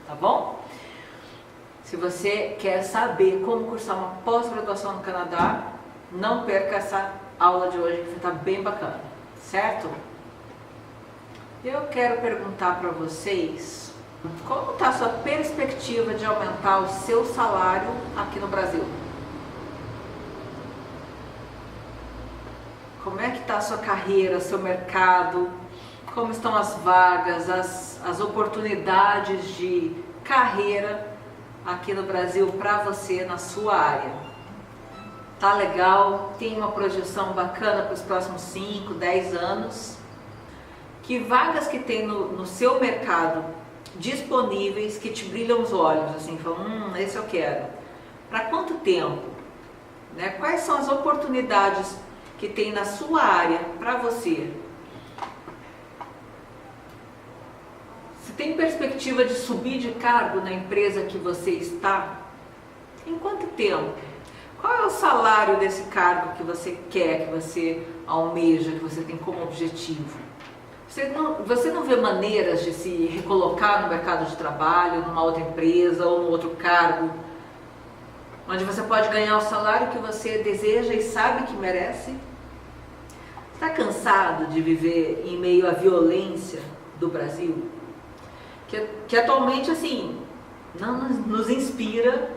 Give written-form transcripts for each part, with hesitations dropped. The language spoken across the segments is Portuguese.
tá bom? Se você quer saber como cursar uma pós-graduação no Canadá, não perca essa aula de hoje que está bem bacana, certo? Eu quero perguntar para vocês como está a sua perspectiva de aumentar o seu salário aqui no Brasil? Como é que está a sua carreira, seu mercado? Como estão as vagas, as oportunidades de carreira aqui no Brasil para você na sua área? Tá legal? Tem uma projeção bacana para os próximos 5, 10 anos? Que vagas que tem no seu mercado disponíveis que te brilham os olhos, assim, falam, esse eu quero. Para quanto tempo? Né? Quais são as oportunidades que tem na sua área para você? Se tem perspectiva de subir de cargo na empresa que você está, em quanto tempo? Qual é o salário desse cargo que você quer, que você almeja, que você tem como objetivo? Você não vê maneiras de se recolocar no mercado de trabalho, numa outra empresa ou num outro cargo, onde você pode ganhar o salário que você deseja e sabe que merece? Está cansado de viver em meio à violência do Brasil? Que atualmente, assim, não nos inspira,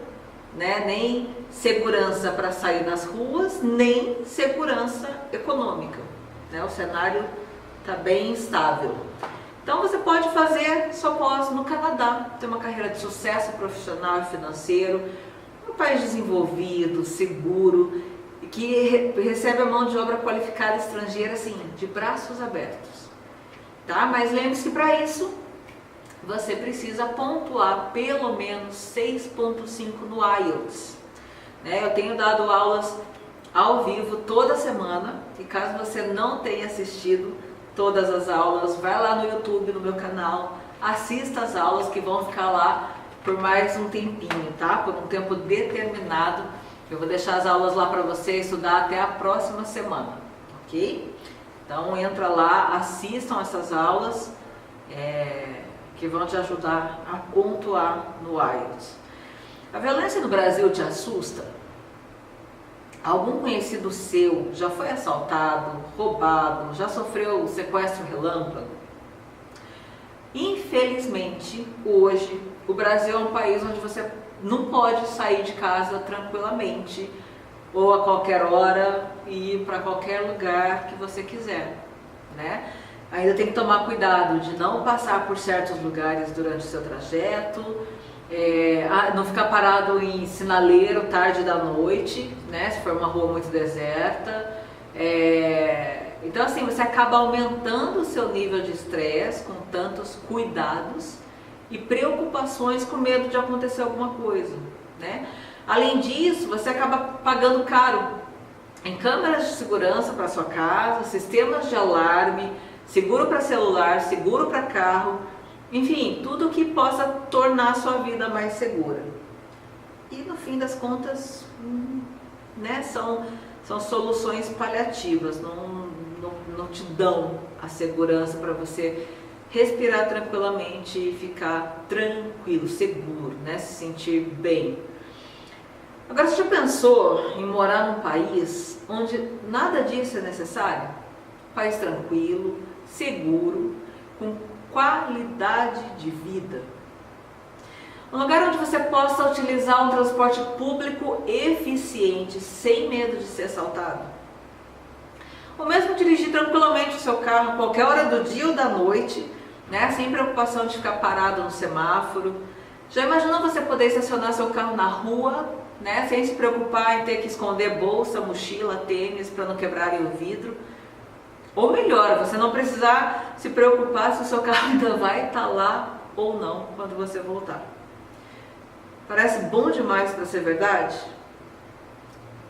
né, nem segurança para sair nas ruas, nem segurança econômica, né? O cenário está bem instável. Então você pode fazer sua pós no Canadá, ter uma carreira de sucesso profissional e financeiro, um país desenvolvido, seguro, que recebe a mão de obra qualificada estrangeira, assim, de braços abertos, tá? Mas lembre-se que para isso você precisa pontuar pelo menos 6,5 no IELTS, né? Eu tenho dado aulas ao vivo toda semana, e caso você não tenha assistido todas as aulas, vai lá no YouTube, no meu canal, assista as aulas que vão ficar lá por mais um tempinho, tá? Por um tempo determinado. Eu vou deixar as aulas lá para você estudar até a próxima semana, ok? Então entra lá, assistam essas aulas que vão te ajudar a pontuar no IELTS. A violência no Brasil te assusta? Algum conhecido seu já foi assaltado, roubado, já sofreu sequestro relâmpago? Infelizmente, hoje, o Brasil é um país onde você não pode sair de casa tranquilamente ou a qualquer hora e ir para qualquer lugar que você quiser, né? Ainda tem que tomar cuidado de não passar por certos lugares durante o seu trajeto, não ficar parado em sinaleiro tarde da noite, né? Se for uma rua muito deserta. Então assim, você acaba aumentando o seu nível de estresse com tantos cuidados e preocupações com medo de acontecer alguma coisa, né? Além disso, você acaba pagando caro em câmeras de segurança para sua casa, sistemas de alarme, seguro para celular, seguro para carro, enfim, tudo que possa tornar a sua vida mais segura. E no fim das contas, né, são soluções paliativas, não te dão a segurança para você respirar tranquilamente e ficar tranquilo, seguro, né, se sentir bem. Agora, você já pensou em morar num país onde nada disso é necessário? Um país tranquilo, seguro, com qualidade de vida. Um lugar onde você possa utilizar um transporte público eficiente, sem medo de ser assaltado. Ou mesmo dirigir tranquilamente o seu carro a qualquer hora do dia ou da noite, né, sem preocupação de ficar parado no semáforo. Já imaginou você poder estacionar seu carro na rua, né, sem se preocupar em ter que esconder bolsa, mochila, tênis para não quebrarem o vidro? Ou melhor, você não precisar se preocupar se o seu carro ainda vai estar lá ou não quando você voltar. Parece bom demais para ser verdade?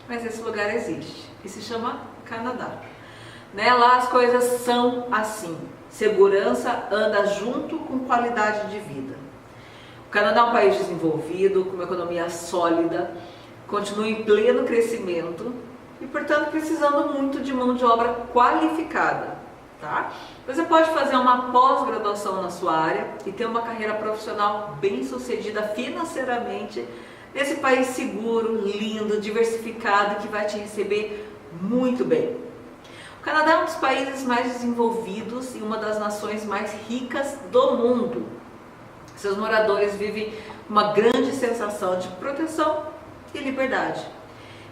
Mas esse lugar existe e se chama Canadá. Né? Lá as coisas são assim. Segurança anda junto com qualidade de vida. O Canadá é um país desenvolvido, com uma economia sólida, continua em pleno crescimento e, portanto, precisando muito de mão de obra qualificada. tá? Você pode fazer uma pós-graduação na sua área e ter uma carreira profissional bem sucedida financeiramente nesse país seguro, lindo, diversificado, que vai te receber muito bem. O Canadá é um dos países mais desenvolvidos e uma das nações mais ricas do mundo. Seus moradores vivem uma grande sensação de proteção e liberdade.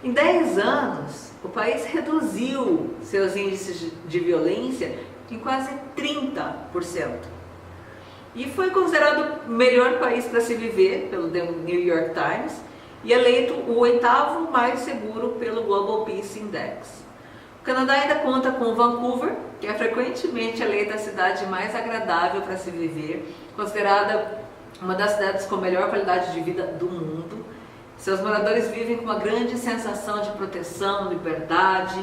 Em 10 anos, o país reduziu seus índices de violência em quase 30%. E foi considerado o melhor país para se viver pelo The New York Times e eleito o 8º mais seguro pelo Global Peace Index. O Canadá ainda conta com Vancouver, que é frequentemente eleita a cidade mais agradável para se viver, considerada uma das cidades com melhor qualidade de vida do mundo. Seus moradores vivem com uma grande sensação de proteção, liberdade.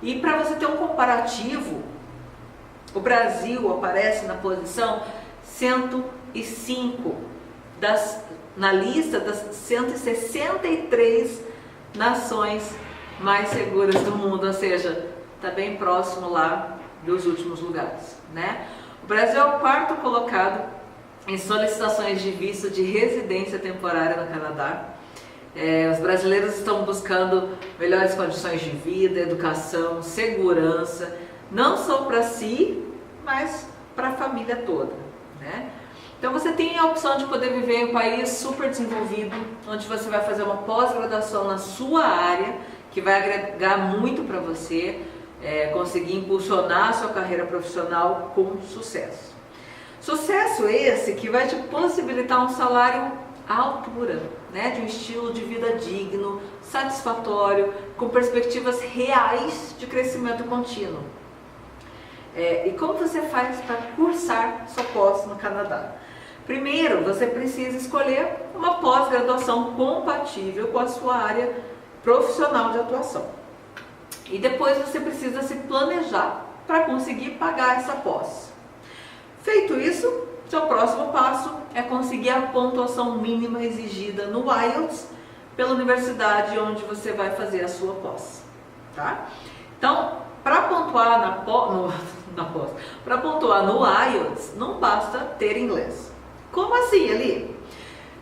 E para você ter um comparativo, o Brasil aparece na posição 105 na lista das 163 nações mais seguras do mundo, ou seja, está bem próximo lá dos últimos lugares, né? O Brasil é o 4º colocado em solicitações de visto de residência temporária no Canadá. Os brasileiros estão buscando melhores condições de vida, educação, segurança, não só para si, mas para a família toda, né? Então você tem a opção de poder viver em um país super desenvolvido, onde você vai fazer uma pós-graduação na sua área, que vai agregar muito para você, conseguir impulsionar a sua carreira profissional com sucesso. Sucesso esse que vai te possibilitar um salário à altura, né, de um estilo de vida digno, satisfatório, com perspectivas reais de crescimento contínuo. E como você faz para cursar sua pós no Canadá? Primeiro, você precisa escolher uma pós-graduação compatível com a sua área profissional de atuação. E depois você precisa se planejar para conseguir pagar essa pós. Feito isso, seu próximo passo é conseguir a pontuação mínima exigida no IELTS pela universidade onde você vai fazer a sua pós, tá? Então, para pontuar para pontuar no IELTS, não basta ter inglês. Como assim, Eli?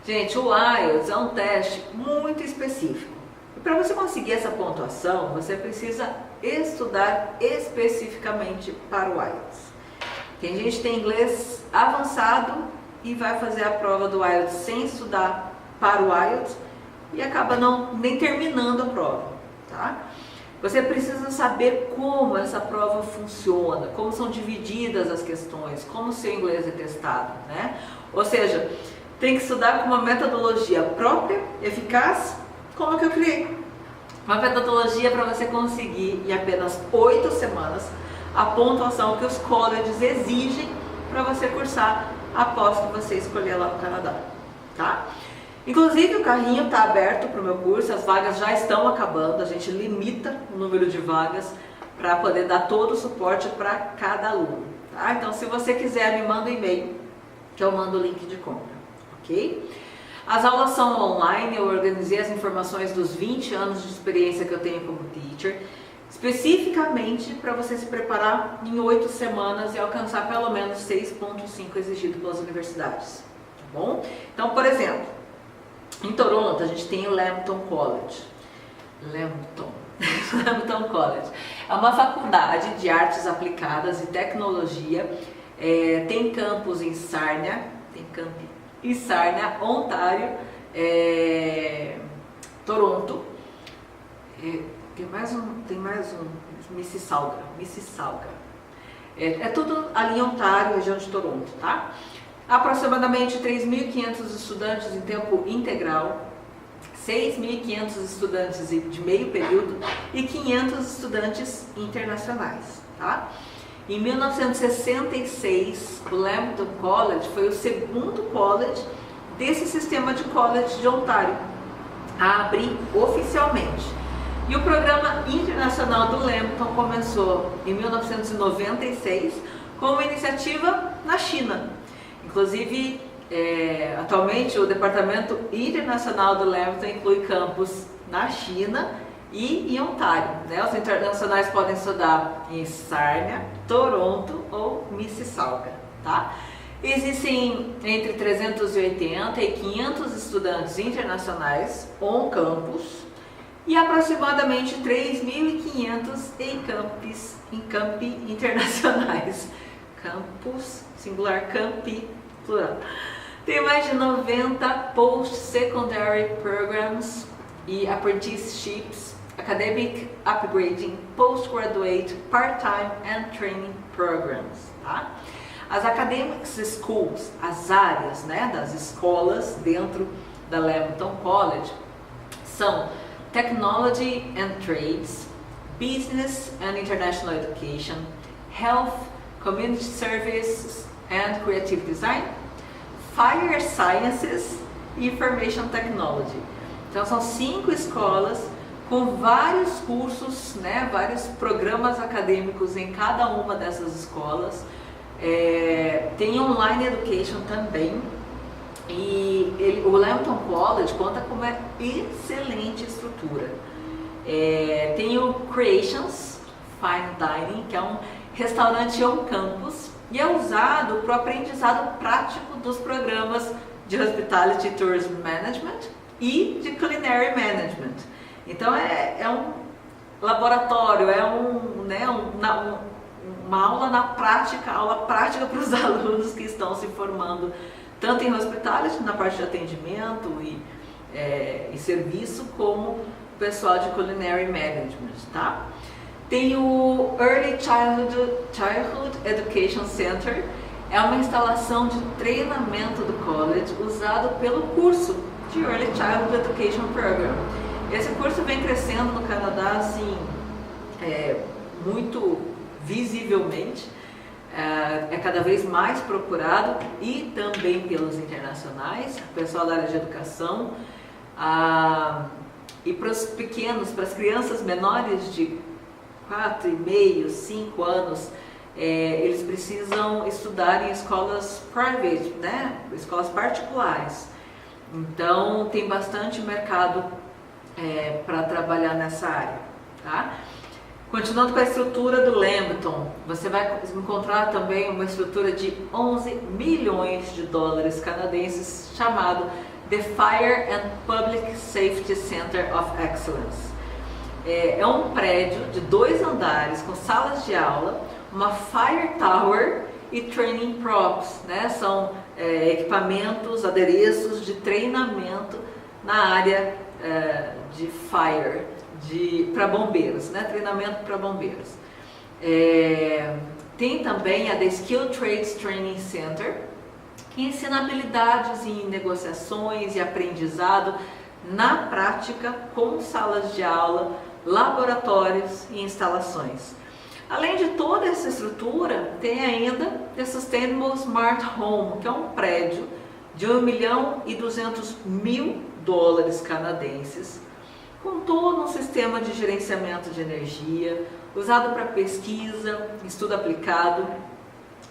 Gente, o IELTS é um teste muito específico. E para você conseguir essa pontuação, você precisa estudar especificamente para o IELTS. Tem gente que tem inglês avançado e vai fazer a prova do IELTS sem estudar para o IELTS e acaba nem terminando a prova, tá? Você precisa saber como essa prova funciona, como são divididas as questões, como o seu inglês é testado, né? Ou seja, tem que estudar com uma metodologia própria, eficaz, como a que eu criei. Uma metodologia para você conseguir em apenas 8 semanas a pontuação que os colleges exigem para você cursar a pós que você escolher lá no Canadá, tá? Inclusive o carrinho está aberto para o meu curso, as vagas já estão acabando, a gente limita o número de vagas para poder dar todo o suporte para cada aluno, tá? Então se você quiser me manda um e-mail que eu mando o link de compra, ok? As aulas são online, eu organizei as informações dos 20 anos de experiência que eu tenho como teacher, especificamente para você se preparar em 8 semanas e alcançar pelo menos 6,5 exigido pelas universidades, tá bom? Então, por exemplo, em Toronto a gente tem o Lambton College. Lambton College. É uma faculdade de artes aplicadas e tecnologia. Tem campus em Sarnia, Ontário, Toronto. Tem mais um, Mississauga. É tudo ali em Ontário, região de Toronto, tá? Aproximadamente 3.500 estudantes em tempo integral, 6.500 estudantes de meio período e 500 estudantes internacionais, tá? Em 1966, o Lambton College foi o segundo college desse sistema de college de Ontário a abrir oficialmente. E o programa internacional do Lambton começou em 1996 com uma iniciativa na China. Inclusive, atualmente o Departamento Internacional do Lambton inclui campus na China e em Ontário, né? Os internacionais podem estudar em Sarnia, Toronto ou Mississauga, tá? Existem entre 380 e 500 estudantes internacionais on-campus e aproximadamente 3.500 em campi internacionais. Campus, singular, campi, plural. Tem mais de 90 post-secondary programs e apprenticeships, academic upgrading, postgraduate, part-time and training programs, tá? As academic schools, as áreas, né, das escolas dentro da Lambton College são Technology and Trades, Business and International Education, Health, Community Services and Creative Design, Fire Sciences e Information Technology. Então são 5 escolas com vários cursos, né, vários programas acadêmicos em cada uma dessas escolas. Tem online education também, e o Lambton College conta com uma excelente estrutura. Tem o Creations Fine Dining, que é um restaurante on campus e é usado para o aprendizado prático dos programas de Hospitality Tourism Management e de Culinary Management. Então é um laboratório, uma aula prática para os alunos que estão se formando tanto em Hospitality, na parte de atendimento e serviço, como o pessoal de Culinary Management, tá? Tem o Early Childhood Education Center, é uma instalação de treinamento do college usado pelo curso de Early Childhood Education Program. Esse curso vem crescendo no Canadá, assim, muito visivelmente, é cada vez mais procurado, e também pelos internacionais, o pessoal da área de educação, e para os pequenos, para as crianças menores de 4,5, 5 anos, eles precisam estudar em escolas private, né? Escolas particulares. Então tem bastante mercado para trabalhar nessa área, tá? Continuando com a estrutura do Lambton, você vai encontrar também uma estrutura de 11 milhões de dólares canadenses chamado The Fire and Public Safety Center of Excellence. É um prédio de 2 andares com salas de aula, uma Fire Tower e Training Props, né? São equipamentos, adereços de treinamento na área de fire, para bombeiros, né? Treinamento para bombeiros. Tem também a The Skill Trades Training Center, que ensina habilidades em negociações e aprendizado na prática, com salas de aula, laboratórios e instalações. Além de toda essa estrutura, tem ainda The Sustainable Smart Home, que é um prédio de 1.200.000 dólares canadenses, com todo um sistema de gerenciamento de energia, usado para pesquisa, estudo aplicado,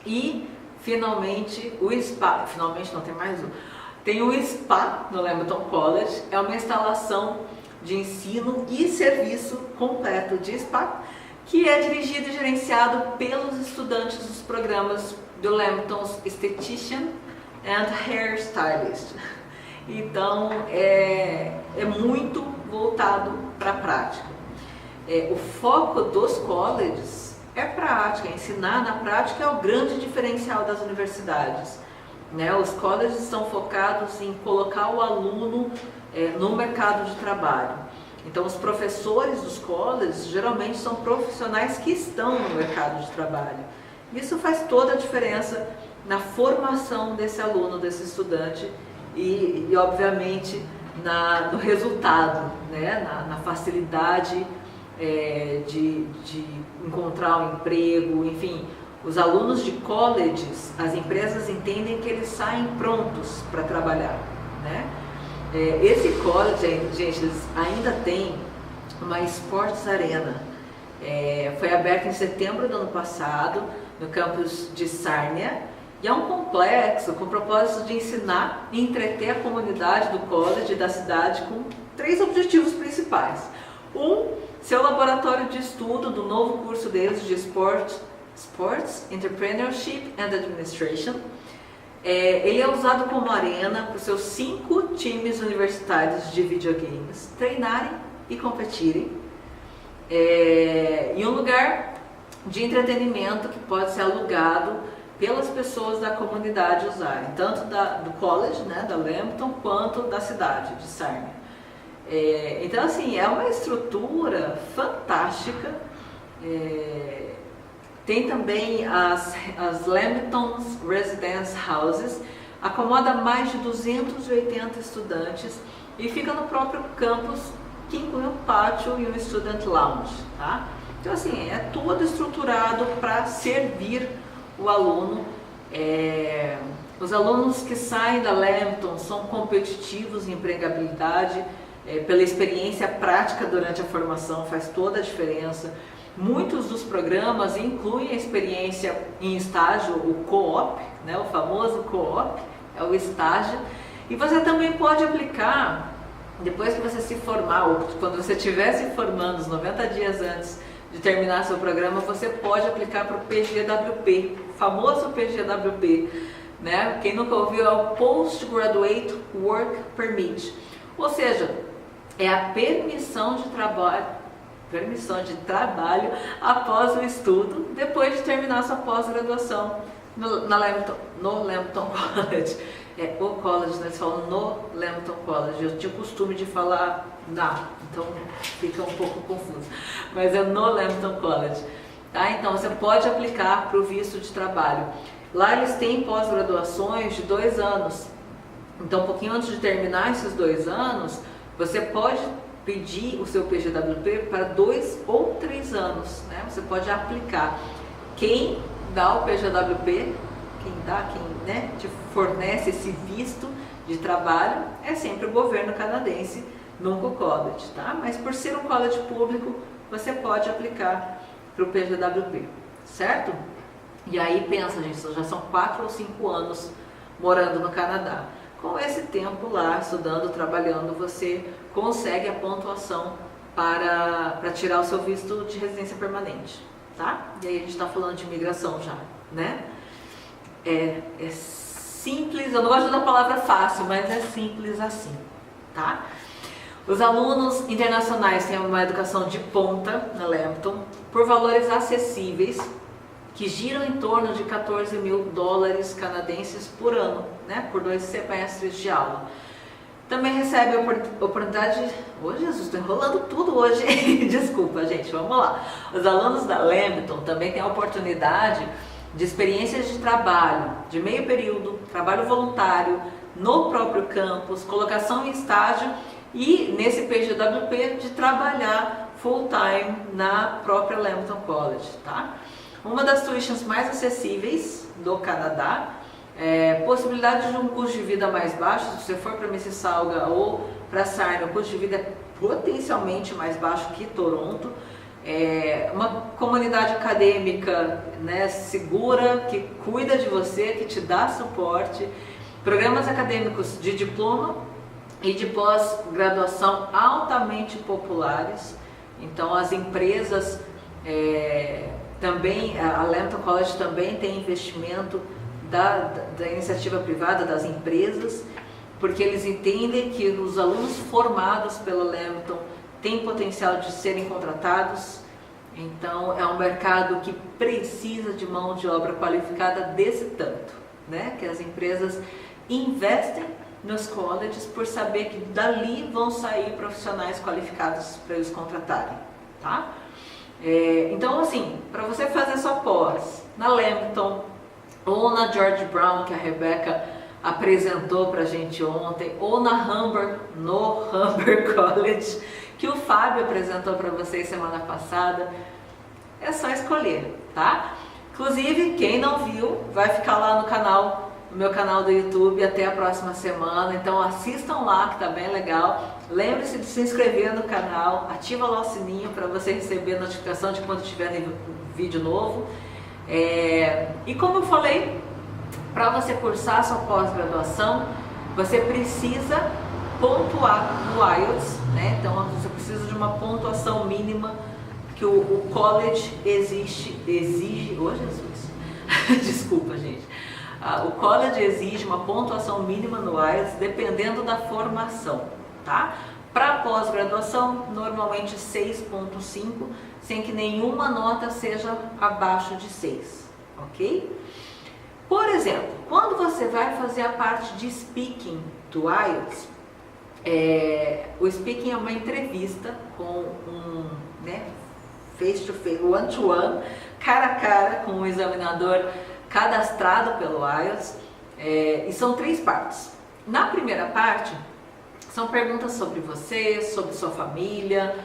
e finalmente o SPA, finalmente não tem mais um, tem o SPA no Lambton College, é uma instalação de ensino e serviço completo de SPA, que é dirigido e gerenciado pelos estudantes dos programas do Lambton's Esthetician and Hairstylist. Então é muito voltado para a prática. O foco dos colleges é prática, ensinar na prática é o grande diferencial das universidades, né? Os colleges estão focados em colocar o aluno no mercado de trabalho. Então os professores dos colleges geralmente são profissionais que estão no mercado de trabalho. Isso faz toda a diferença na formação desse aluno, desse estudante e obviamente no resultado, né? na facilidade de encontrar um emprego, enfim. Os alunos de colleges, as empresas entendem que eles saem prontos para trabalhar, né? Esse college, gente, eles ainda tem uma Sports Arena. Foi aberta em setembro do ano passado, no campus de Sarnia, e é um complexo com o propósito de ensinar e entreter a comunidade do college e da cidade com 3 objetivos principais. Seu laboratório de estudo do novo curso deles de Sports, Entrepreneurship and Administration. Ele é usado como arena para os seus 5 times universitários de videogames treinarem e competirem. E um lugar de entretenimento que pode ser alugado pelas pessoas da comunidade usarem, tanto do college, né, da Lambton, quanto da cidade de Sarnia. Então, assim, é uma estrutura fantástica. Tem também as Lambton's Residence Houses, acomoda mais de 280 estudantes e fica no próprio campus, que inclui um pátio e um student lounge, tá? Então, assim, é tudo estruturado para servir o aluno. Os alunos que saem da Lambton são competitivos em empregabilidade, pela experiência prática durante a formação faz toda a diferença. Muitos dos programas incluem a experiência em estágio, o co-op, né, o famoso co-op, é o estágio. E você também pode aplicar, depois que você se formar, ou quando você estiver se formando, os 90 dias antes de terminar seu programa, você pode aplicar para o PGWP, o famoso PGWP, né? Quem nunca ouviu é o Postgraduate Work Permit, ou seja, é a permissão de trabalho após o estudo, depois de terminar sua pós-graduação no Lambton College. O college, né? Eles falam no Lambton College. Eu tinha o costume de falar então fica um pouco confuso. Mas é no Lambton College. Tá? Então você pode aplicar para o visto de trabalho. Lá eles têm pós-graduações de 2 anos. Então, um pouquinho antes de terminar esses 2 anos, você pode pedir o seu PGWP para 2 ou 3 anos, né? Você pode aplicar. Quem dá o PGWP, quem te fornece esse visto de trabalho é sempre o governo canadense, nunca o college, tá? Mas por ser um college público, você pode aplicar para o PGWP, certo? E aí pensa, gente, já são 4 ou 5 anos morando no Canadá. Com esse tempo lá, estudando, trabalhando, você consegue a pontuação para tirar o seu visto de residência permanente, tá? E aí a gente está falando de imigração já, né? É simples, eu não gosto da palavra fácil, mas é simples assim, tá? Os alunos internacionais têm uma educação de ponta na Lambton, por valores acessíveis, que giram em torno de $14.000 canadenses por ano, né, por 2 semestres de aula. Também recebe a oportunidade... Jesus, estou enrolando tudo hoje. Desculpa, gente, vamos lá. Os alunos da Lambton também têm a oportunidade de experiências de trabalho, de meio período, trabalho voluntário, no próprio campus, colocação em estágio e, nesse PGWP, de trabalhar full-time na própria Lambton College, tá? Uma das tuitions mais acessíveis do Canadá, possibilidade de um custo de vida mais baixo. Se você for para Mississauga ou para Sarnia, o custo de vida é potencialmente mais baixo que Toronto. Uma comunidade acadêmica, né, segura, que cuida de você, que te dá suporte. Programas acadêmicos de diploma e de pós-graduação altamente populares. Então as empresas... também, a Lambton College também tem investimento da iniciativa privada, das empresas, porque eles entendem que os alunos formados pela Lambton têm potencial de serem contratados. Então é um mercado que precisa de mão de obra qualificada desse tanto, né? Que as empresas investem nos colleges por saber que dali vão sair profissionais qualificados para eles contratarem, tá? Então, assim, para você fazer sua pós na Lambton ou na George Brown, que a Rebeca apresentou para a gente ontem, ou no Humber College, que o Fábio apresentou para vocês semana passada, é só escolher, tá? Inclusive, quem não viu, vai ficar lá no meu canal do YouTube até a próxima semana, então assistam lá que tá bem legal. Lembre-se de se inscrever no canal, ativa lá o sininho para você receber a notificação de quando tiver vídeo novo. E como eu falei, para você cursar sua pós-graduação, você precisa pontuar no IELTS, né? Então você precisa de uma pontuação mínima que o college exige, oh Jesus, desculpa gente, o college exige uma pontuação mínima no IELTS dependendo da formação, tá? Para pós-graduação, normalmente 6,5, sem que nenhuma nota seja abaixo de 6, ok? Por exemplo, quando você vai fazer a parte de speaking do IELTS, o speaking é uma entrevista com face-to-face, one-to-one, cara a cara com o examinador cadastrado pelo IELTS, e são 3 partes. Na primeira parte, são perguntas sobre você, sobre sua família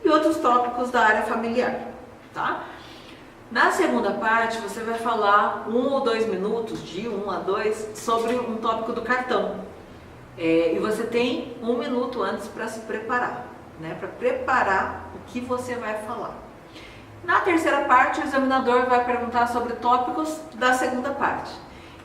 e outros tópicos da área familiar, tá? Na segunda parte, você vai falar 1 ou 2 minutos, de 1 a 2, sobre um tópico do cartão. E você tem 1 minuto antes para se preparar, né? Para preparar o que você vai falar. Na terceira parte, o examinador vai perguntar sobre tópicos da segunda parte.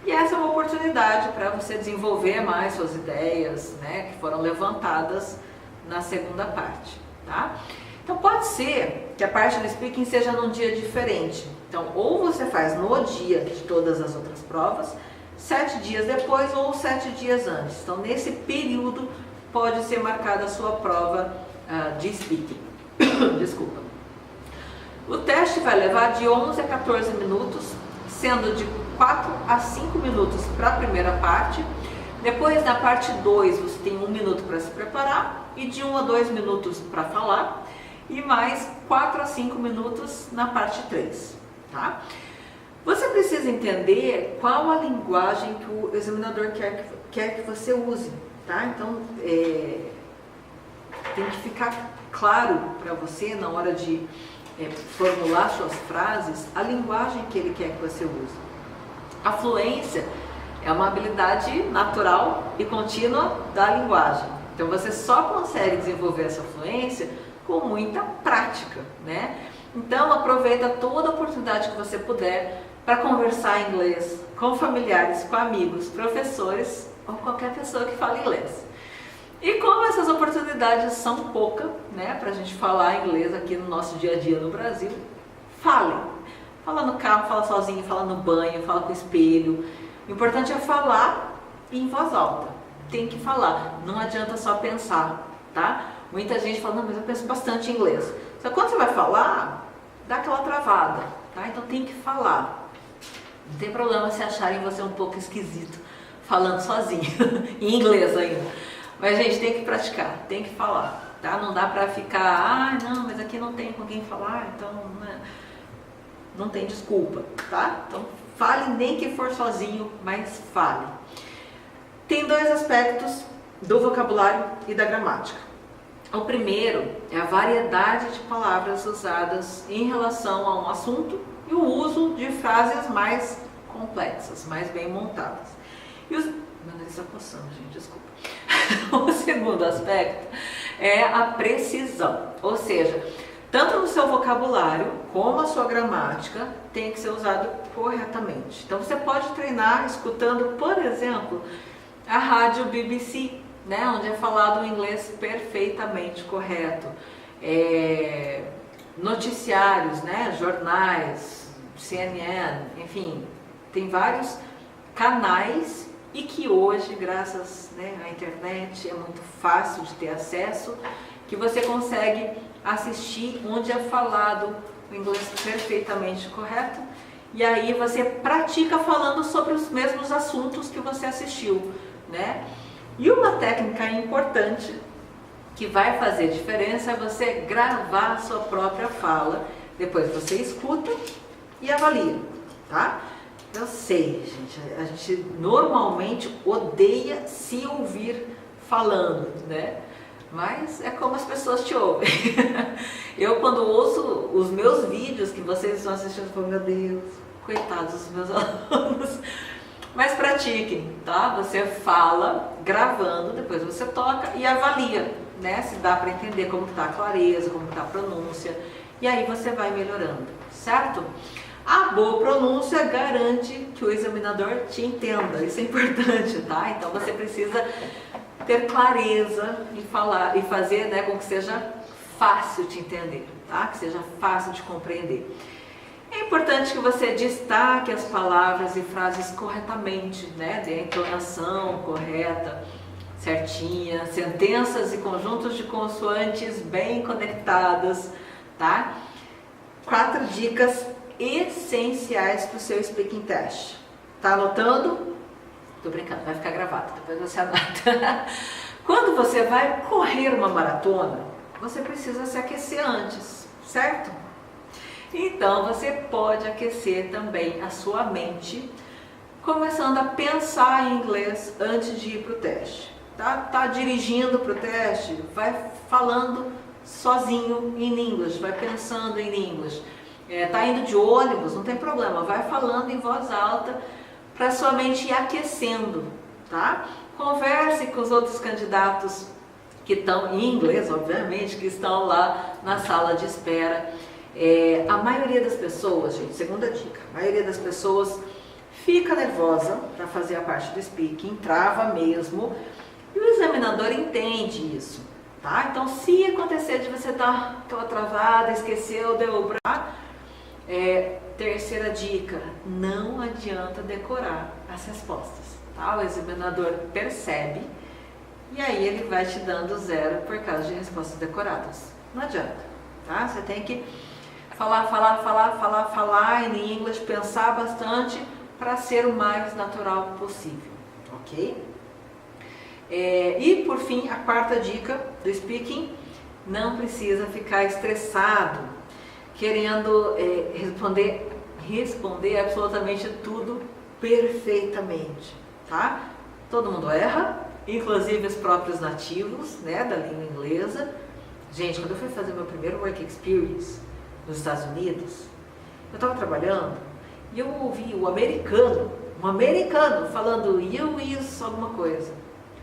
E essa é uma oportunidade para você desenvolver mais suas ideias, né, que foram levantadas na segunda parte, tá? Então pode ser que a parte do speaking seja num dia diferente. Então ou você faz no dia de todas as outras provas, 7 dias depois ou 7 dias antes. Então nesse período pode ser marcada a sua prova de speaking. Desculpa. O teste vai levar de 11 a 14 minutos, sendo de 4 a 5 minutos para a primeira parte. Depois, na parte 2, você tem 1 minuto para se preparar e de 1 a 2 minutos para falar e mais 4 a 5 minutos na parte 3, tá? Você precisa entender qual a linguagem que o examinador quer que você use, tá? Então, tem que ficar claro para você na hora de formular suas frases, a linguagem que ele quer que você use. A fluência é uma habilidade natural e contínua da linguagem. Então você só consegue desenvolver essa fluência com muita prática, né? Então aproveita toda a oportunidade que você puder para conversar em inglês com familiares, com amigos, professores ou qualquer pessoa que fale inglês. E como essas oportunidades são poucas, né, para a gente falar inglês aqui no nosso dia a dia no Brasil, fale. Fala no carro, fala sozinho, fala no banho, fala com o espelho. O importante é falar em voz alta. Tem que falar, não adianta só pensar, tá? Muita gente fala, não, mas eu penso bastante em inglês. Só que quando você vai falar, dá aquela travada, tá? Então tem que falar. Não tem problema se acharem você um pouco esquisito falando sozinho, em inglês ainda. Mas, gente, tem que praticar, tem que falar, tá? Não dá pra ficar, não, mas aqui não tem com quem falar, então não tem desculpa, tá? Então, fale nem que for sozinho, mas fale. Tem 2 aspectos do vocabulário e da gramática. O primeiro é a variedade de palavras usadas em relação a um assunto e o uso de frases mais complexas, mais bem montadas. Meu nariz está coçando, gente, desculpa. O segundo aspecto é a precisão, ou seja, tanto no seu vocabulário como a sua gramática tem que ser usado corretamente. Então você pode treinar escutando, por exemplo, a rádio BBC, né, onde é falado o inglês perfeitamente correto, noticiários, né, jornais, CNN, enfim, tem vários canais. E que hoje, graças, né, à internet, é muito fácil de ter acesso, que você consegue assistir onde é falado o inglês perfeitamente correto, e aí você pratica falando sobre os mesmos assuntos que você assistiu, né? E uma técnica importante que vai fazer diferença é você gravar a sua própria fala, depois você escuta e avalia, tá? Eu sei, gente, a gente normalmente odeia se ouvir falando, né? Mas é como as pessoas te ouvem. Eu, quando ouço os meus vídeos que vocês estão assistindo, eu falo, meu Deus, coitados dos meus alunos. Mas pratiquem, tá? Você fala gravando, depois você toca e avalia, né? Se dá para entender como está a clareza, como está a pronúncia, e aí você vai melhorando, certo? A boa pronúncia garante que o examinador te entenda, isso é importante, tá? Então você precisa ter clareza em falar e fazer, né, com que seja fácil de entender, tá? Que seja fácil de compreender. É importante que você destaque as palavras e frases corretamente, né? Dê a entonação correta, certinha, sentenças e conjuntos de consoantes bem conectadas, tá? 4 dicas essenciais para o seu speaking test. Tá anotando? Tô brincando, vai ficar gravado, depois você anota. Quando você vai correr uma maratona, você precisa se aquecer antes, certo? Então você pode aquecer também a sua mente, começando a pensar em inglês antes de ir para o teste. Tá dirigindo para o teste, vai falando sozinho em inglês, vai pensando em inglês. Tá indo de ônibus, não tem problema, vai falando em voz alta para sua mente ir aquecendo, tá? Converse com os outros candidatos que estão em inglês, obviamente, que estão lá na sala de espera. A maioria das pessoas, gente, segunda dica, a maioria das pessoas fica nervosa para fazer a parte do speaking, trava mesmo, e o examinador entende isso, tá? Então, se acontecer de você estar toda travada, esqueceu, deu terceira dica, não adianta decorar as respostas, tá? O examinador percebe e aí ele vai te dando 0 por causa de respostas decoradas. Não adianta, tá? Você tem que falar em inglês, pensar bastante para ser o mais natural possível, ok? E por fim, a 4ª dica do speaking, não precisa ficar estressado, querendo responder absolutamente tudo perfeitamente, tá? Todo mundo erra, inclusive os próprios nativos, né, da língua inglesa. Gente, quando eu fui fazer meu primeiro work experience nos Estados Unidos, eu estava trabalhando e eu ouvi um americano falando you is alguma coisa.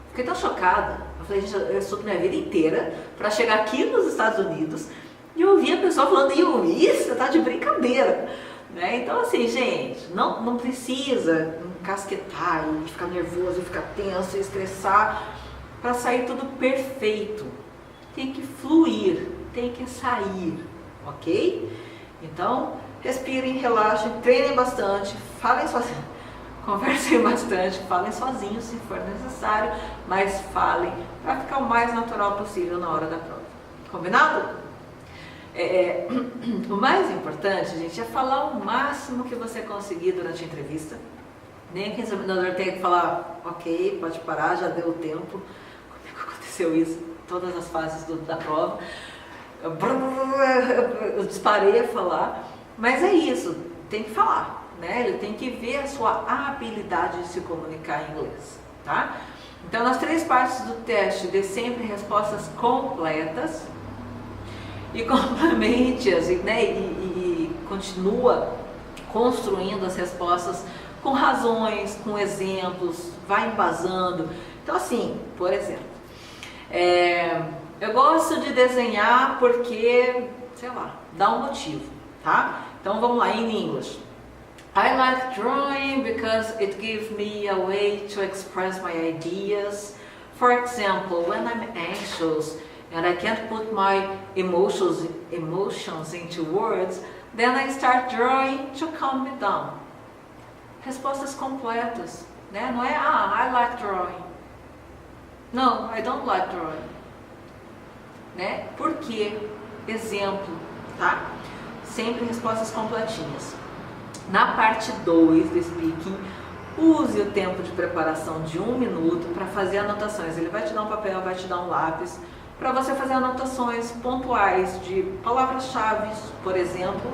Fiquei tão chocada. Eu falei, gente, eu estudo minha vida inteira para chegar aqui nos Estados Unidos e eu ouvi a pessoa falando you is, você tá de brincadeira, né? Então assim, gente, não precisa encasquetar e ficar nervoso, e ficar tenso, e estressar para sair tudo perfeito. Tem que fluir, tem que sair, ok? Então, respirem, relaxem, treinem bastante, falem sozinhos, conversem bastante, falem sozinhos se for necessário, mas falem para ficar o mais natural possível na hora da prova. Combinado? O mais importante, gente, é falar o máximo que você conseguir durante a entrevista. Nem que o examinador tenha que falar, ok, pode parar, já deu o tempo. Comigo aconteceu isso em todas as fases da prova. Eu disparei a falar, mas é isso, tem que falar, né? Ele tem que ver a sua habilidade de se comunicar em inglês, tá? Então, nas 3 partes do teste, dê sempre respostas completas e complemente-as, né? E continua construindo as respostas com razões, com exemplos, vai embasando. Então, assim, por exemplo, eu gosto de desenhar porque, sei lá, dá um motivo, tá? Então, vamos lá, em inglês. I like drawing because it gives me a way to express my ideas. For example, when I'm anxious and I can't put my emotions into words, then I start drawing to calm me down. Respostas completas, né? Não é, I like drawing. No, I don't like drawing. Né? Por quê? Exemplo, tá? Sempre respostas completinhas. Na parte 2 do speaking, use o tempo de preparação de 1 minuto para fazer anotações. Ele vai te dar um papel, vai te dar um lápis, para você fazer anotações pontuais de palavras-chave, por exemplo.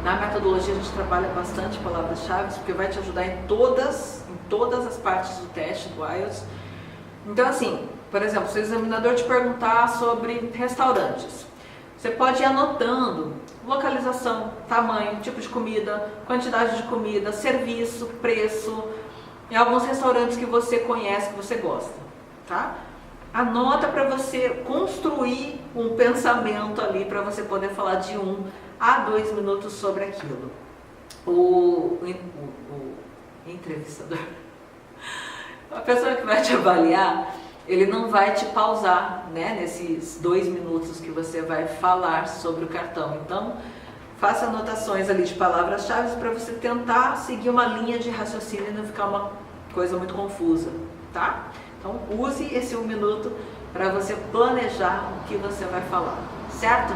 Na metodologia a gente trabalha bastante palavras-chave, porque vai te ajudar em todas as partes do teste do IELTS. Então assim, por exemplo, se o examinador te perguntar sobre restaurantes, você pode ir anotando localização, tamanho, tipo de comida, quantidade de comida, serviço, preço, em alguns restaurantes que você conhece, que você gosta, tá? Anota para você construir um pensamento ali, para você poder falar de 1 a 2 minutos sobre aquilo. O entrevistador A pessoa que vai te avaliar, ele não vai te pausar, né, nesses 2 minutos que você vai falar sobre o cartão. Então, faça anotações ali de palavras-chave para você tentar seguir uma linha de raciocínio e não ficar uma coisa muito confusa, tá? Então, use esse 1 minuto para você planejar o que você vai falar, certo?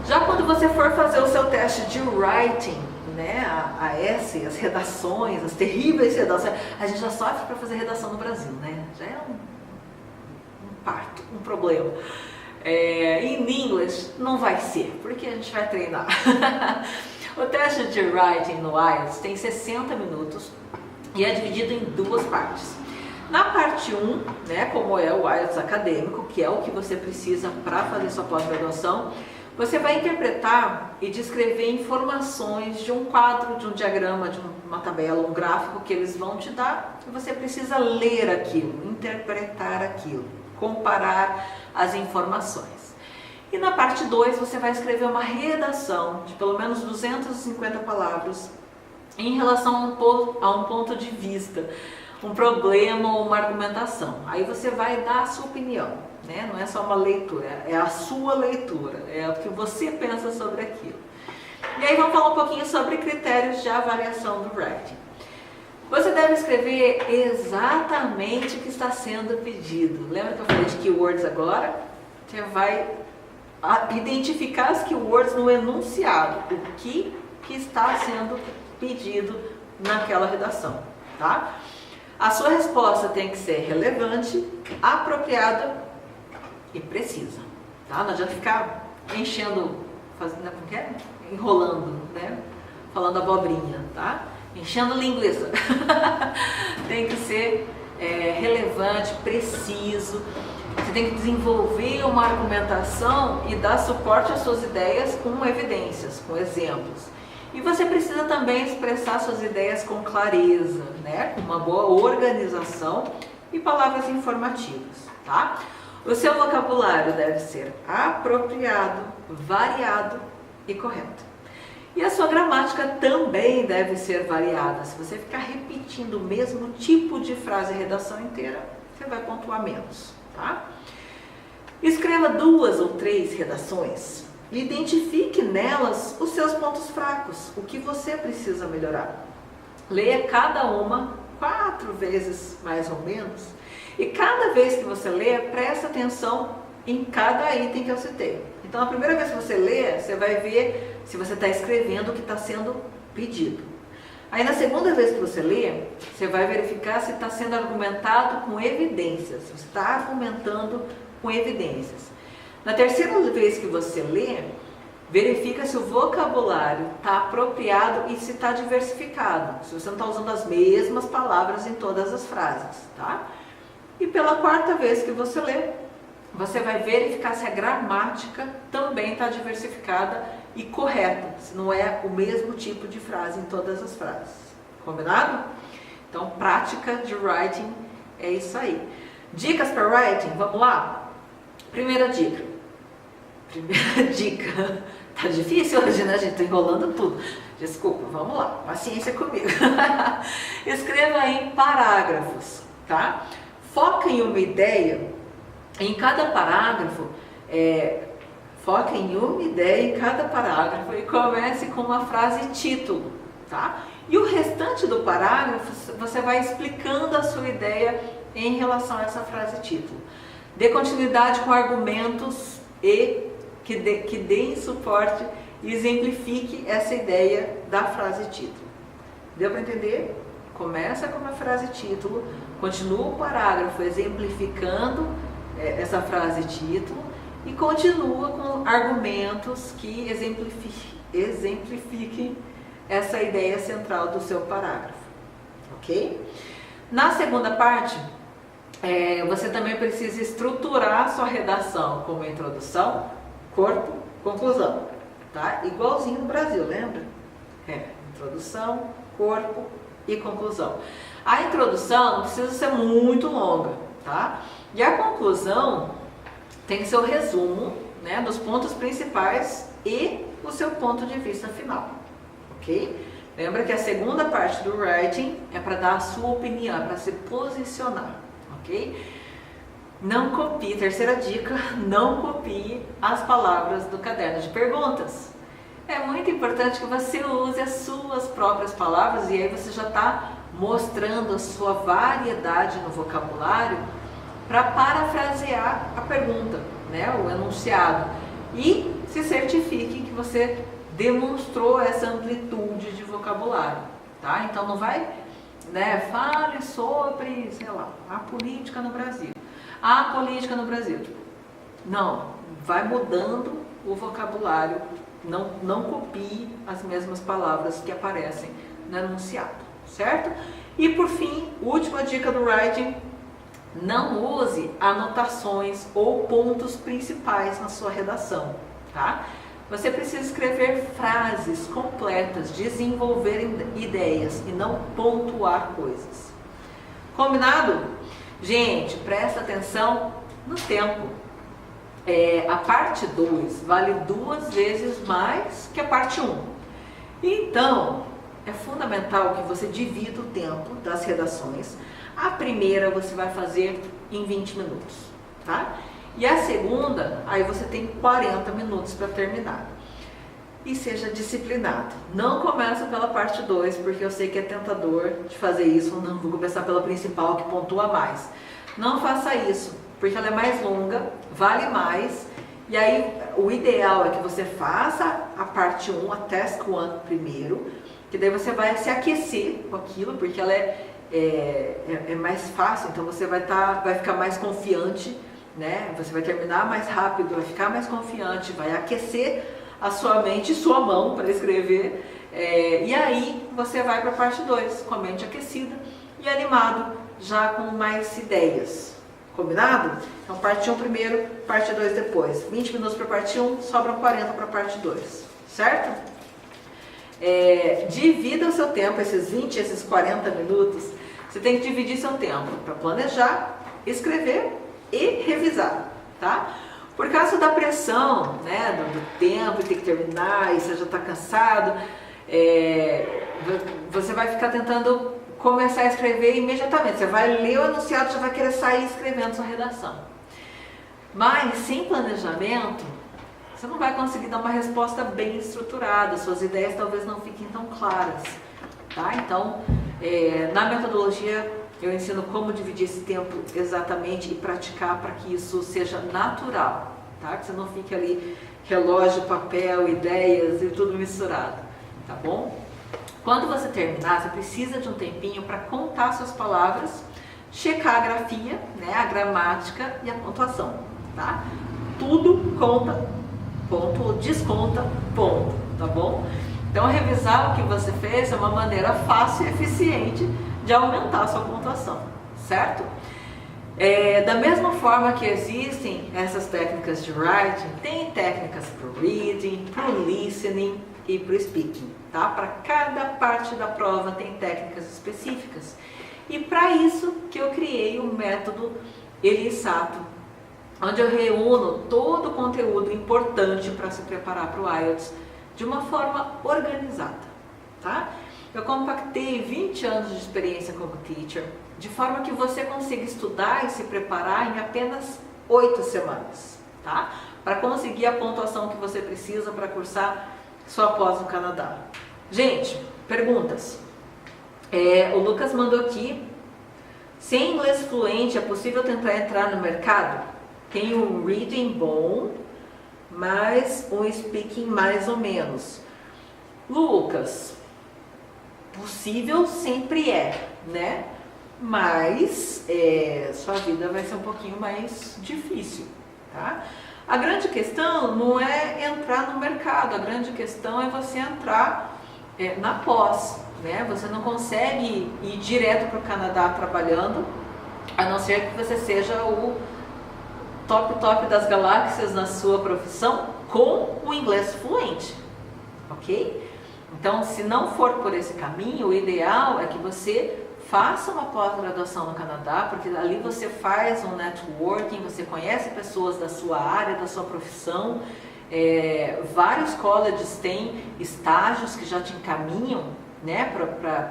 Já quando você for fazer o seu teste de writing, né, a S, as redações, as terríveis redações, a gente já sofre para fazer redação no Brasil, né? Já é um parto, um problema. Em inglês não vai ser, porque a gente vai treinar. O teste de writing no IELTS tem 60 minutos e é dividido em 2 partes. Na parte 1, né, como é o IELTS acadêmico, que é o que você precisa para fazer sua pós-graduação, você vai interpretar e descrever informações de um quadro, de um diagrama, de uma tabela, um gráfico que eles vão te dar, e você precisa ler aquilo, interpretar aquilo, comparar as informações. E na parte 2 você vai escrever uma redação de pelo menos 250 palavras em relação a um ponto de vista, um problema ou uma argumentação. Aí você vai dar a sua opinião, né? Não é só uma leitura, é a sua leitura, é o que você pensa sobre aquilo. E aí vamos falar um pouquinho sobre critérios de avaliação do writing. Você deve escrever exatamente o que está sendo pedido. Lembra que eu falei de keywords agora? Você vai identificar as keywords no enunciado, o que está sendo pedido naquela redação, tá? A sua resposta tem que ser relevante, apropriada e precisa, tá? Não adianta ficar enchendo, enrolando, né? Falando abobrinha, tá? Enchendo linguiça. Tem que ser relevante, preciso. Você tem que desenvolver uma argumentação e dar suporte às suas ideias com evidências, com exemplos. E você precisa também expressar suas ideias com clareza, né? Com uma boa organização e palavras informativas, tá? O seu vocabulário deve ser apropriado, variado e correto. E a sua gramática também deve ser variada. Se você ficar repetindo o mesmo tipo de frase a redação inteira, você vai pontuar menos, tá? Escreva 2 ou 3 redações e identifique nelas os seus pontos fracos, o que você precisa melhorar. Leia cada uma 4 vezes mais ou menos, e cada vez que você lê, presta atenção em cada item que eu citei. Então, a primeira vez que você lê, você vai ver se você está escrevendo o que está sendo pedido. Aí, na segunda vez que você lê, você vai verificar se está sendo argumentado com evidências, se você está argumentando com evidências. Na terceira vez que você lê, verifica se o vocabulário está apropriado e se está diversificado, se você não está usando as mesmas palavras em todas as frases, tá? E pela 4ª vez que você lê, você vai verificar se a gramática também está diversificada e correta, se não é o mesmo tipo de frase em todas as frases. Combinado? Então, prática de writing é isso aí. Dicas para writing, vamos lá? Primeira dica. Tá difícil hoje, né, gente? Tô enrolando tudo. Desculpa, vamos lá. Paciência comigo. Escreva em parágrafos, tá? Foca em uma ideia em cada parágrafo. Foca em uma ideia em cada parágrafo e comece com uma frase título, tá? E o restante do parágrafo você vai explicando a sua ideia em relação a essa frase título. Dê continuidade com argumentos que deem suporte e exemplifique essa ideia da frase título. Deu para entender? Começa com uma frase título, continua o parágrafo exemplificando essa frase título e continua com argumentos que exemplifiquem essa ideia central do seu parágrafo, ok? Na segunda parte, você também precisa estruturar a sua redação como introdução, corpo, conclusão, tá? Igualzinho no Brasil, lembra? Introdução, corpo e conclusão. A introdução não precisa ser muito longa, tá? E a conclusão tem que ser o resumo, né, dos pontos principais e o seu ponto de vista final, ok? Lembra que a segunda parte do writing é para dar a sua opinião, é para se posicionar, ok? Não copie, terceira dica, não copie as palavras do caderno de perguntas. É muito importante que você use as suas próprias palavras e aí você já está mostrando a sua variedade no vocabulário para parafrasear a pergunta, né, o enunciado. E se certifique que você demonstrou essa amplitude de vocabulário, tá? Então não vai, né, fale sobre, sei lá, a política no Brasil. A política no Brasil. Não, vai mudando o vocabulário, não copie as mesmas palavras que aparecem no enunciado, certo? E por fim, última dica do writing, não use anotações ou pontos principais na sua redação, tá? Você precisa escrever frases completas, desenvolver ideias e não pontuar coisas. Combinado? Gente, presta atenção no tempo. A parte 2 vale 2 vezes mais que a parte 1. Então, é fundamental que você divida o tempo das redações. A primeira você vai fazer em 20 minutos, tá? E a segunda, aí você tem 40 minutos para terminar. E seja disciplinado. Não começa pela parte 2, porque eu sei que é tentador de fazer isso. Não vou começar pela principal, que pontua mais. Não faça isso, porque ela é mais longa, vale mais. E aí, o ideal é que você faça a parte 1, a task 1 primeiro, que daí você vai se aquecer com aquilo, porque ela é mais fácil, então você vai ficar mais confiante, né? Você vai terminar mais rápido, vai ficar mais confiante, vai aquecer a sua mente e sua mão para escrever, e aí você vai para a parte 2, com a mente aquecida e animado, já com mais ideias. Combinado? Então, parte 1 primeiro, parte 2 depois. 20 minutos para a parte 1, sobram 40 para a parte 2, certo? Divida o seu tempo, esses 20, esses 40 minutos, você tem que dividir seu tempo para planejar, escrever e revisar, tá? Por causa da pressão, né, do tempo, e ter que terminar, e você já está cansado, você vai ficar tentando começar a escrever imediatamente. Você vai ler o enunciado e já vai querer sair escrevendo sua redação. Mas, sem planejamento, você não vai conseguir dar uma resposta bem estruturada, suas ideias talvez não fiquem tão claras, tá? Então, na metodologia, eu ensino como dividir esse tempo exatamente e praticar para que isso seja natural, tá? Que você não fique ali relógio, papel, ideias e tudo misturado, tá bom? Quando você terminar, você precisa de um tempinho para contar suas palavras, checar a grafia, né, a gramática e a pontuação, tá? Tudo conta, ponto, desconta, ponto, tá bom? Então, revisar o que você fez é uma maneira fácil e eficiente de aumentar a sua pontuação, certo? Da mesma forma que existem essas técnicas de writing, tem técnicas para o reading, para o listening e para o speaking, tá? Para cada parte da prova tem técnicas específicas. E para isso que eu criei o método Elisato, onde eu reúno todo o conteúdo importante para se preparar para o IELTS de uma forma organizada, tá? Eu compactei 20 anos de experiência como teacher, de forma que você consiga estudar e se preparar em apenas 8 semanas, tá? Para conseguir a pontuação que você precisa para cursar sua pós no Canadá. Gente, perguntas. O Lucas mandou aqui, sem inglês fluente é possível tentar entrar no mercado? Tem um reading bom, mas um speaking mais ou menos. Lucas, possível sempre é, né? Mas sua vida vai ser um pouquinho mais difícil, tá? A grande questão não é entrar no mercado, a grande questão é você entrar na pós, né? Você não consegue ir direto para o Canadá trabalhando, a não ser que você seja o top das galáxias na sua profissão com o inglês fluente, ok? Então, se não for por esse caminho, o ideal é que você faça uma pós-graduação no Canadá, porque ali você faz um networking, você conhece pessoas da sua área, da sua profissão. Vários colleges têm estágios que já te encaminham, né,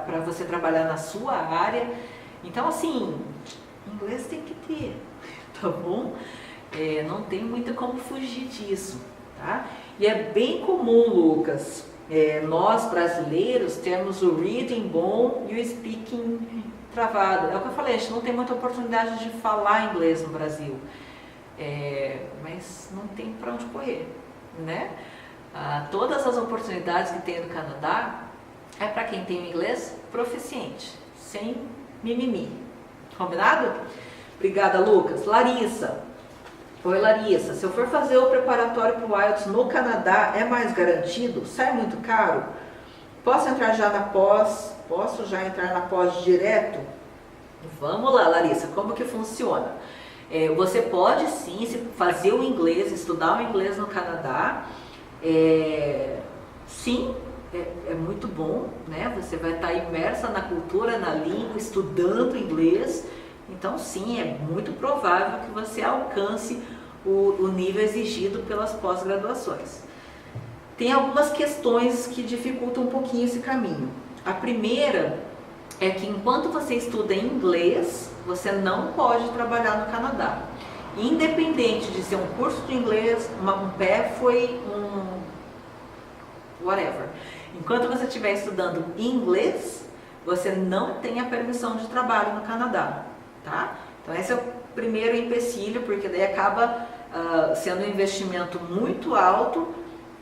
para você trabalhar na sua área. Então, assim, inglês tem que ter, tá bom? Não tem muito como fugir disso, tá? E é bem comum, Lucas, nós brasileiros temos o reading bom e o speaking travado. É o que eu falei, a gente não tem muita oportunidade de falar inglês no Brasil, mas não tem para onde correr, né? Todas as oportunidades que tem no Canadá é para quem tem o inglês proficiente, sem mimimi. Combinado? Obrigada, Lucas. Larissa. Oi, Larissa. Se eu for fazer o preparatório para o IELTS no Canadá, é mais garantido? Sai muito caro? Posso entrar já na pós? Posso já entrar na pós direto? Vamos lá, Larissa. Como que funciona? Você pode sim fazer o inglês, estudar o inglês no Canadá. Sim, é muito bom, né? Você vai estar imersa na cultura, na língua, estudando inglês. Então, sim, é muito provável que você alcance o nível exigido pelas pós-graduações. Tem algumas questões que dificultam um pouquinho esse caminho. A primeira é que enquanto você estuda em inglês, você não pode trabalhar no Canadá. Independente de ser um curso de inglês, um PEFOI, whatever. Enquanto você estiver estudando inglês, você não tem a permissão de trabalho no Canadá, tá? Então esse é o primeiro empecilho, porque daí acaba sendo um investimento muito alto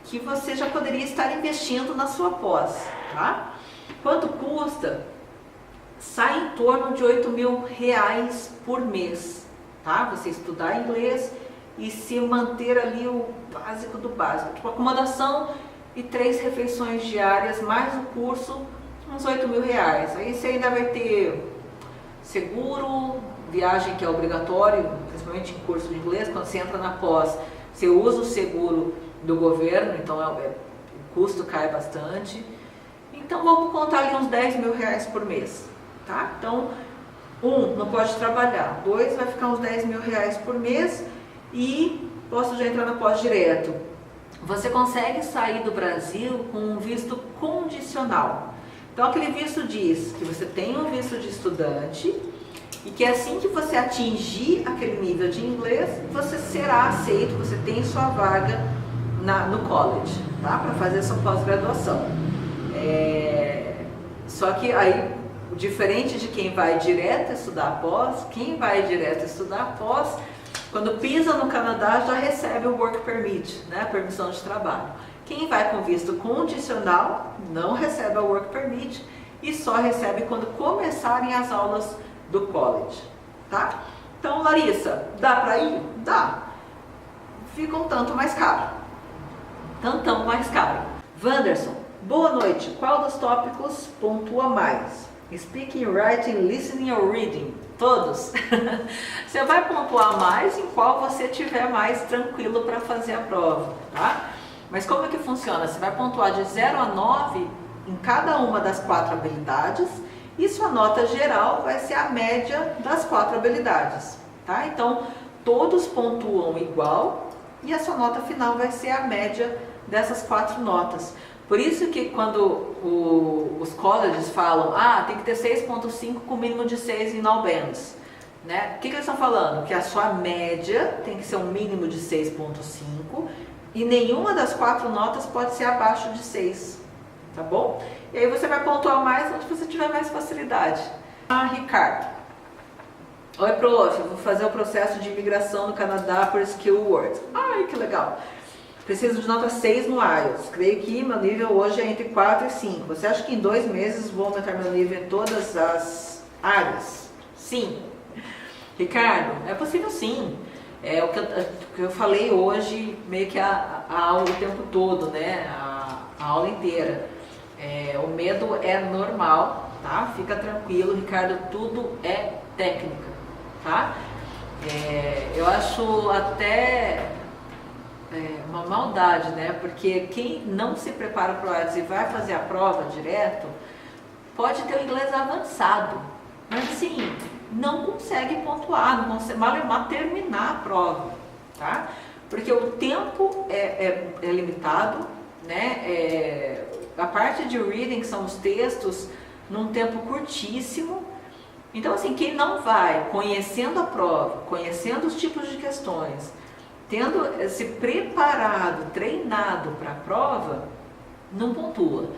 que você já poderia estar investindo na sua pós, tá? Quanto custa? Sai em torno de R$8.000 por mês, tá? Você estudar inglês e se manter ali o básico do básico, tipo acomodação e 3 refeições diárias, mais o curso, uns R$8.000. Aí você ainda vai ter seguro, viagem que é obrigatório, principalmente em curso de inglês. Quando você entra na pós, você usa o seguro do governo, então o custo cai bastante. Então vamos contar ali uns R$10.000 por mês, tá? Então, não pode trabalhar, 2, vai ficar uns R$10.000 por mês e posso já entrar na pós direto. Você consegue sair do Brasil com um visto condicional. Então aquele visto diz que você tem um visto de estudante e que assim que você atingir aquele nível de inglês, você será aceito, você tem sua vaga no college, tá? Para fazer sua pós-graduação. Só que aí, diferente de quem vai direto estudar pós, quem vai direto estudar pós, quando pisa no Canadá já recebe o Work Permit, né? A permissão de trabalho. Quem vai com visto condicional não recebe a Work Permit e só recebe quando começarem as aulas do college, tá? Então, Larissa, dá para ir? Dá. Fica um tanto mais caro. Tantão mais caro. Wanderson, boa noite. Qual dos tópicos pontua mais? Speaking, writing, listening ou reading? Todos. Você vai pontuar mais em qual você tiver mais tranquilo para fazer a prova, tá? Mas como é que funciona? Você vai pontuar de 0 a 9 em cada uma das 4 habilidades e sua nota geral vai ser a média das 4 habilidades, tá? Então, todos pontuam igual e a sua nota final vai ser a média dessas 4 notas. Por isso que quando os colleges falam, tem que ter 6.5 com mínimo de 6 em all bands, né? O que eles estão falando? Que a sua média tem que ser um mínimo de 6.5 e nenhuma das 4 notas pode ser abaixo de 6, tá bom? E aí você vai pontuar mais onde você tiver mais facilidade. Ricardo. Oi, prof, eu vou fazer o processo de imigração no Canadá por Skill Words. Ai, que legal. Preciso de nota 6 no IELTS. Creio que meu nível hoje é entre 4 e 5. Você acha que em 2 meses vou aumentar meu nível em todas as áreas? Sim. Ricardo, é possível sim. É o que eu falei hoje, meio que a aula o tempo todo, né? A aula inteira. O medo é normal, tá? Fica tranquilo, Ricardo, tudo é técnica, tá? Eu acho até uma maldade, né? Porque quem não se prepara para o IELTS e vai fazer a prova direto, pode ter o inglês avançado, mas assim, não consegue pontuar, não consegue mal terminar a prova, tá? Porque o tempo é limitado, né? a parte de reading, que são os textos, num tempo curtíssimo. Então, assim, quem não vai conhecendo a prova, conhecendo os tipos de questões, tendo se preparado, treinado para a prova, não pontua.